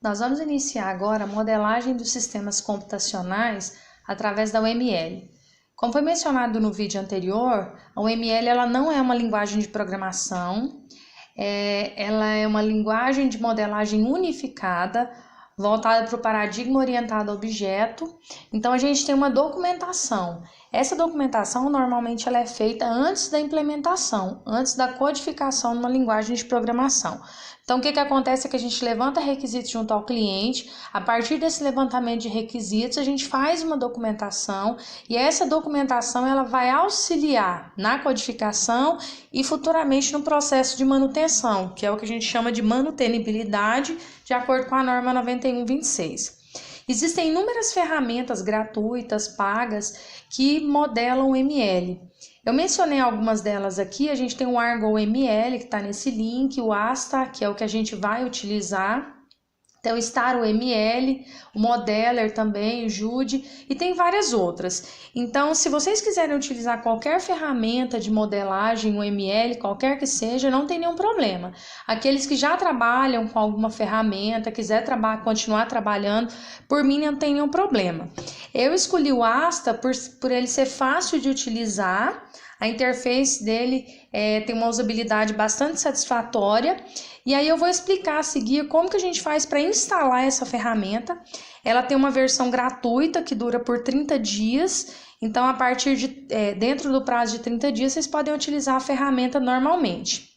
Nós vamos iniciar agora a modelagem dos sistemas computacionais através da UML. Como foi mencionado no vídeo anterior, a UML ela não é uma linguagem de programação, ela é uma linguagem de modelagem unificada, voltada para o paradigma orientado a objeto. Então a gente tem uma documentação. Essa documentação normalmente ela é feita antes da implementação, antes da codificação numa linguagem de programação. Então o que acontece é que a gente levanta requisitos junto ao cliente, a partir desse levantamento de requisitos a gente faz uma documentação e essa documentação ela vai auxiliar na codificação e futuramente no processo de manutenção, que é o que a gente chama de manutenibilidade, de acordo com a norma 9126. Existem inúmeras ferramentas gratuitas, pagas, que modelam o ML. Eu mencionei algumas delas aqui, a gente tem o Argo ML, que está nesse link, o Asta, que é o que a gente vai utilizar, tem o Star UML, o Modeler também, o Jude, e tem várias outras. Então, se vocês quiserem utilizar qualquer ferramenta de modelagem, o ML, qualquer que seja, não tem nenhum problema. Aqueles que já trabalham com alguma ferramenta, quiser continuar trabalhando, por mim não tem nenhum problema. Eu escolhi o Asta por ele ser fácil de utilizar, a interface dele tem uma usabilidade bastante satisfatória. E aí eu vou explicar a seguir como que a gente faz para instalar essa ferramenta. Ela tem uma versão gratuita que dura por 30 dias. Então, a partir de dentro do prazo de 30 dias, vocês podem utilizar a ferramenta normalmente.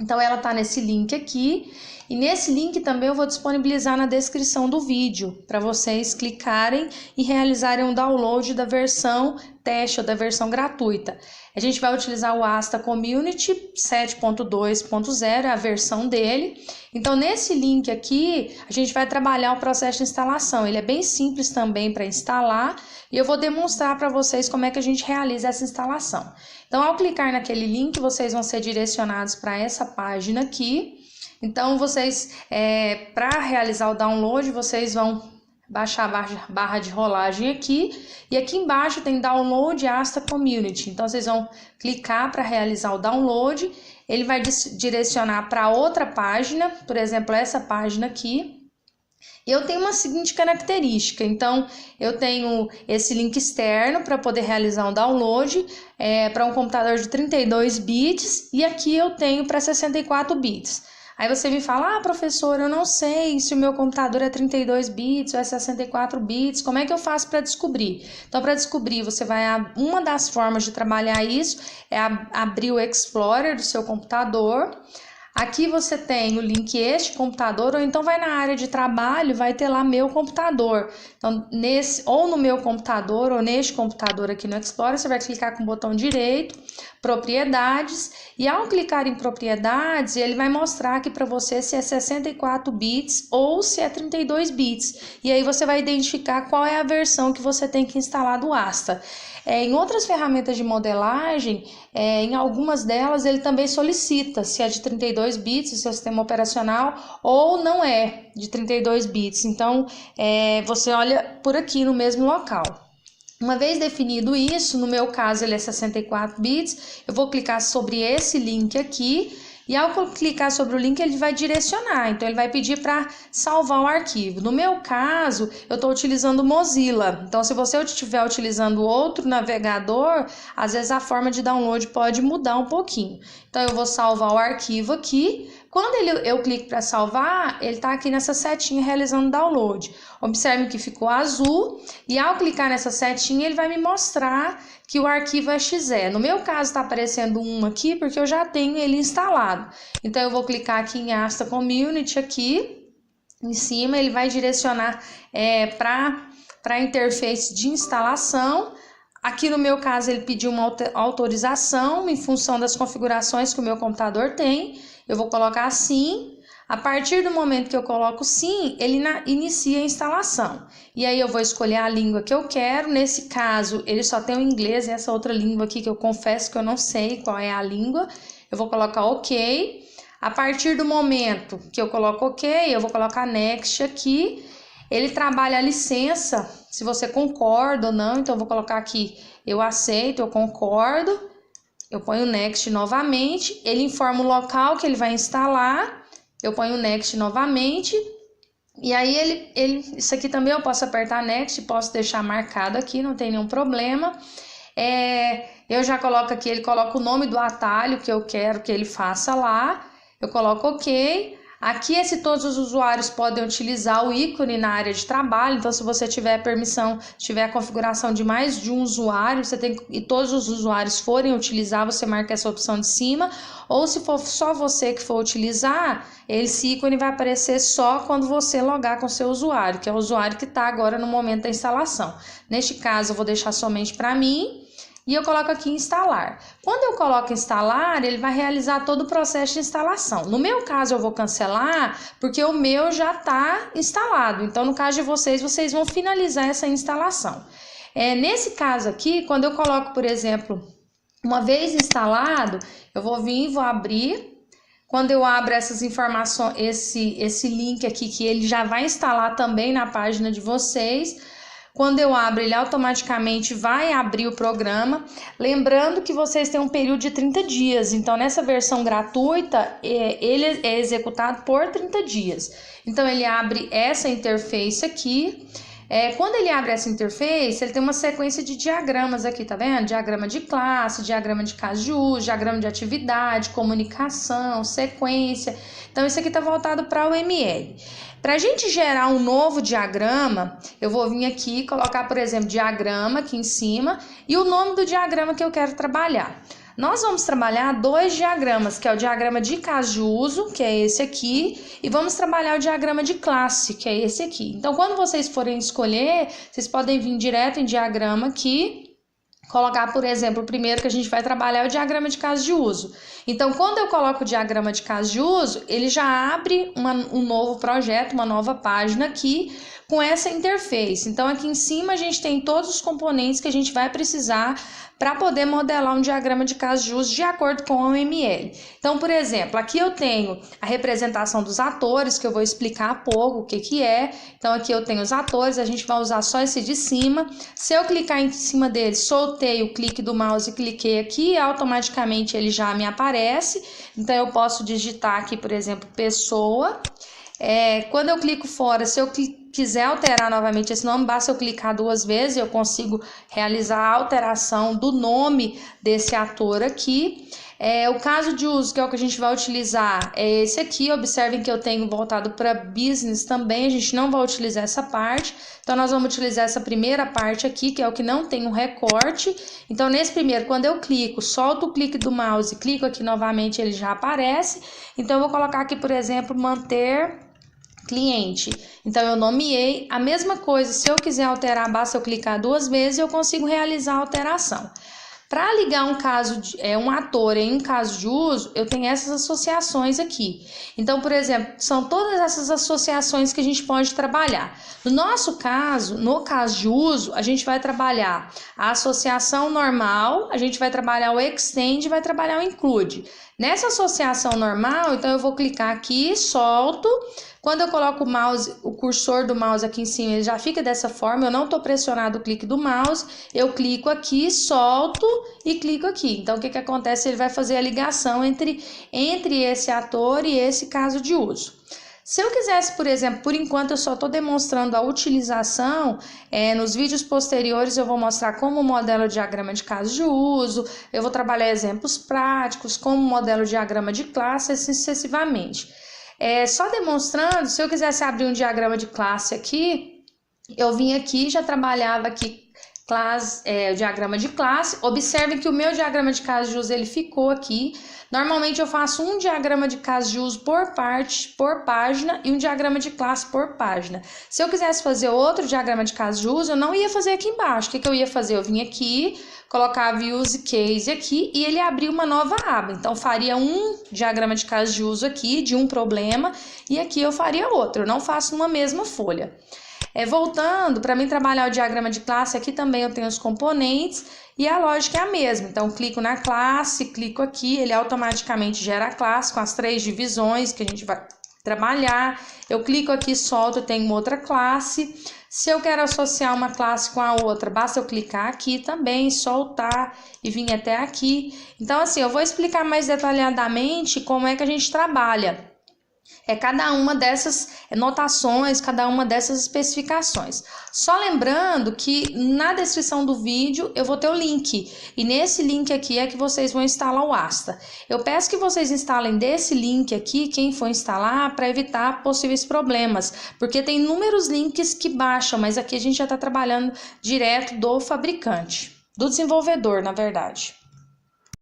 Então, ela está nesse link aqui. E nesse link também eu vou disponibilizar na descrição do vídeo, para vocês clicarem e realizarem um download da versão teste ou da versão gratuita. A gente vai utilizar o Asta Community 7.2.0, é a versão dele. Então, nesse link aqui, a gente vai trabalhar o processo de instalação. Ele é bem simples também para instalar e eu vou demonstrar para vocês como é que a gente realiza essa instalação. Então, ao clicar naquele link, vocês vão ser direcionados para essa página aqui. Então, vocês, para realizar o download, vocês vão baixar a barra de rolagem aqui. E aqui embaixo tem Download Asta Community. Então, vocês vão clicar para realizar o download. Ele vai direcionar para outra página, por exemplo, essa página aqui. Eu tenho uma seguinte característica, então eu tenho esse link externo para poder realizar um download para um computador de 32 bits e aqui eu tenho para 64 bits. Aí você me fala, professor, eu não sei se o meu computador é 32 bits ou é 64 bits, como é que eu faço para descobrir? Então, para descobrir, uma das formas de trabalhar isso é abrir o Explorer do seu computador. Aqui você tem o link este computador, ou então vai na área de trabalho, vai ter lá meu computador. Então, ou no meu computador, ou neste computador aqui no Explorer, você vai clicar com o botão direito, propriedades, e ao clicar em propriedades, ele vai mostrar aqui para você se é 64 bits ou se é 32 bits. E aí você vai identificar qual é a versão que você tem que instalar do Asta. Em outras ferramentas de modelagem, em algumas delas ele também solicita se é de 32 bits o seu sistema operacional ou não é de 32 bits. Então, você olha por aqui no mesmo local. Uma vez definido isso, no meu caso ele é 64 bits, eu vou clicar sobre esse link aqui. E ao clicar sobre o link, ele vai direcionar, então ele vai pedir para salvar o arquivo. No meu caso, eu estou utilizando o Mozilla, então se você estiver utilizando outro navegador, às vezes a forma de download pode mudar um pouquinho. Então eu vou salvar o arquivo aqui. Quando eu clico para salvar, ele está aqui nessa setinha realizando download. Observe que ficou azul e ao clicar nessa setinha ele vai me mostrar que o arquivo é .exe. No meu caso está aparecendo um aqui porque eu já tenho ele instalado. Então eu vou clicar aqui em Asta Community aqui em cima, ele vai direcionar para a interface de instalação. Aqui no meu caso ele pediu uma autorização em função das configurações que o meu computador tem. Eu vou colocar sim. A partir do momento que eu coloco sim, ele inicia a instalação. E aí eu vou escolher a língua que eu quero. Nesse caso, ele só tem o inglês e essa outra língua aqui que eu confesso que eu não sei qual é a língua. Eu vou colocar OK. A partir do momento que eu coloco OK, eu vou colocar Next aqui. Ele trabalha a licença, se você concorda ou não. Então eu vou colocar aqui, eu aceito, eu concordo. Eu ponho Next novamente. Ele informa o local que ele vai instalar. Eu ponho Next novamente E aí isso aqui também eu posso apertar Next, posso deixar marcado aqui, não tem nenhum problema. Eu já coloco aqui, ele coloca o nome do atalho que eu quero que ele faça lá, eu coloco OK. Aqui todos os usuários podem utilizar o ícone na área de trabalho, então se você tiver permissão, tiver a configuração de mais de um usuário, e todos os usuários forem utilizar, você marca essa opção de cima, ou se for só você que for utilizar, esse ícone vai aparecer só quando você logar com o seu usuário, que é o usuário que está agora no momento da instalação. Neste caso eu vou deixar somente para mim. E eu coloco aqui instalar. Quando eu coloco instalar, ele vai realizar todo o processo de instalação. No meu caso, eu vou cancelar porque o meu já está instalado. Então, no caso de vocês vão finalizar essa instalação. Nesse caso aqui, quando eu coloco, por exemplo, uma vez instalado, eu vou vir e vou abrir. Quando eu abro essas informações, esse link aqui, que ele já vai instalar também na página de vocês. Quando eu abro, ele automaticamente vai abrir o programa. Lembrando que vocês têm um período de 30 dias. Então, nessa versão gratuita, ele é executado por 30 dias. Então, ele abre essa interface aqui. Quando ele abre essa interface, ele tem uma sequência de diagramas aqui, tá vendo? Diagrama de classe, diagrama de caso de uso, diagrama de atividade, comunicação, sequência. Então, isso aqui está voltado para o ML. Para a gente gerar um novo diagrama, eu vou vir aqui e colocar, por exemplo, diagrama aqui em cima e o nome do diagrama que eu quero trabalhar. Nós vamos trabalhar 2 diagramas, que é o diagrama de caso de uso, que é esse aqui, e vamos trabalhar o diagrama de classe, que é esse aqui. Então, quando vocês forem escolher, vocês podem vir direto em diagrama aqui, colocar, por exemplo, o primeiro que a gente vai trabalhar é o diagrama de caso de uso. Então, quando eu coloco o diagrama de caso de uso, ele já abre um novo projeto, uma nova página aqui com essa interface. Então, aqui em cima a gente tem todos os componentes que a gente vai precisar para poder modelar um diagrama de caso de uso de acordo com o ML. Então, por exemplo, aqui eu tenho a representação dos atores, que eu vou explicar há pouco o que é. Então, aqui eu tenho os atores, a gente vai usar só esse de cima. Se eu clicar em cima dele, soltei o clique do mouse e cliquei aqui, automaticamente ele já me aparece. Então, eu posso digitar aqui, por exemplo, pessoa. Quando eu clico fora, se eu quiser alterar novamente esse nome, basta eu clicar 2 vezes, eu consigo realizar a alteração do nome desse ator aqui. O caso de uso, que é o que a gente vai utilizar, é esse aqui. Observem que eu tenho voltado para business também, a gente não vai utilizar essa parte. Então, nós vamos utilizar essa primeira parte aqui, que é o que não tem um recorte. Então, nesse primeiro, quando eu clico, solto o clique do mouse, clico aqui novamente, ele já aparece. Então, eu vou colocar aqui, por exemplo, manter cliente. Então, eu nomeei a mesma coisa. Se eu quiser alterar, basta eu clicar 2 vezes e eu consigo realizar a alteração. Para ligar um ator em um caso de uso, eu tenho essas associações aqui. Então, por exemplo, são todas essas associações que a gente pode trabalhar. No nosso caso, no caso de uso, a gente vai trabalhar a associação normal, a gente vai trabalhar o extend e vai trabalhar o include. Nessa associação normal, então eu vou clicar aqui, solto. Quando eu coloco o mouse, o cursor do mouse aqui em cima, ele já fica dessa forma. Eu não estou pressionado o clique do mouse, eu clico aqui, solto e clico aqui. Então, o que acontece? Ele vai fazer a ligação entre esse ator e esse caso de uso. Se eu quisesse, por exemplo, por enquanto eu só estou demonstrando a utilização, nos vídeos posteriores eu vou mostrar como modelo diagrama de caso de uso, eu vou trabalhar exemplos práticos, como modelo diagrama de classe, assim sucessivamente. Só demonstrando, se eu quisesse abrir um diagrama de classe aqui, eu vim aqui, já trabalhava aqui o diagrama de classe. Observem que o meu diagrama de caso de uso ele ficou aqui. Normalmente eu faço um diagrama de caso de uso por página e um diagrama de classe por página. Se eu quisesse fazer outro diagrama de caso de uso, eu não ia fazer aqui embaixo. O que eu ia fazer? Eu vim aqui, colocava use case aqui e ele abriu uma nova aba. Então, faria um diagrama de caso de uso aqui, de um problema, e aqui eu faria outro. Eu não faço numa mesma folha. Voltando, para mim trabalhar o diagrama de classe, aqui também eu tenho os componentes e a lógica é a mesma. Então, clico na classe, clico aqui, ele automaticamente gera a classe com as 3 divisões que a gente vai trabalhar. Eu clico aqui, solto, tenho uma outra classe. Se eu quero associar uma classe com a outra, basta eu clicar aqui também, soltar e vir até aqui. Então, assim, eu vou explicar mais detalhadamente como é que a gente trabalha É cada uma dessas notações, cada uma dessas especificações. Só lembrando que na descrição do vídeo eu vou ter o link, e nesse link aqui é que vocês vão instalar o Asta. Eu peço que vocês instalem desse link aqui, quem for instalar, para evitar possíveis problemas, porque tem inúmeros links que baixam, mas aqui a gente já está trabalhando direto do fabricante, do desenvolvedor, na verdade.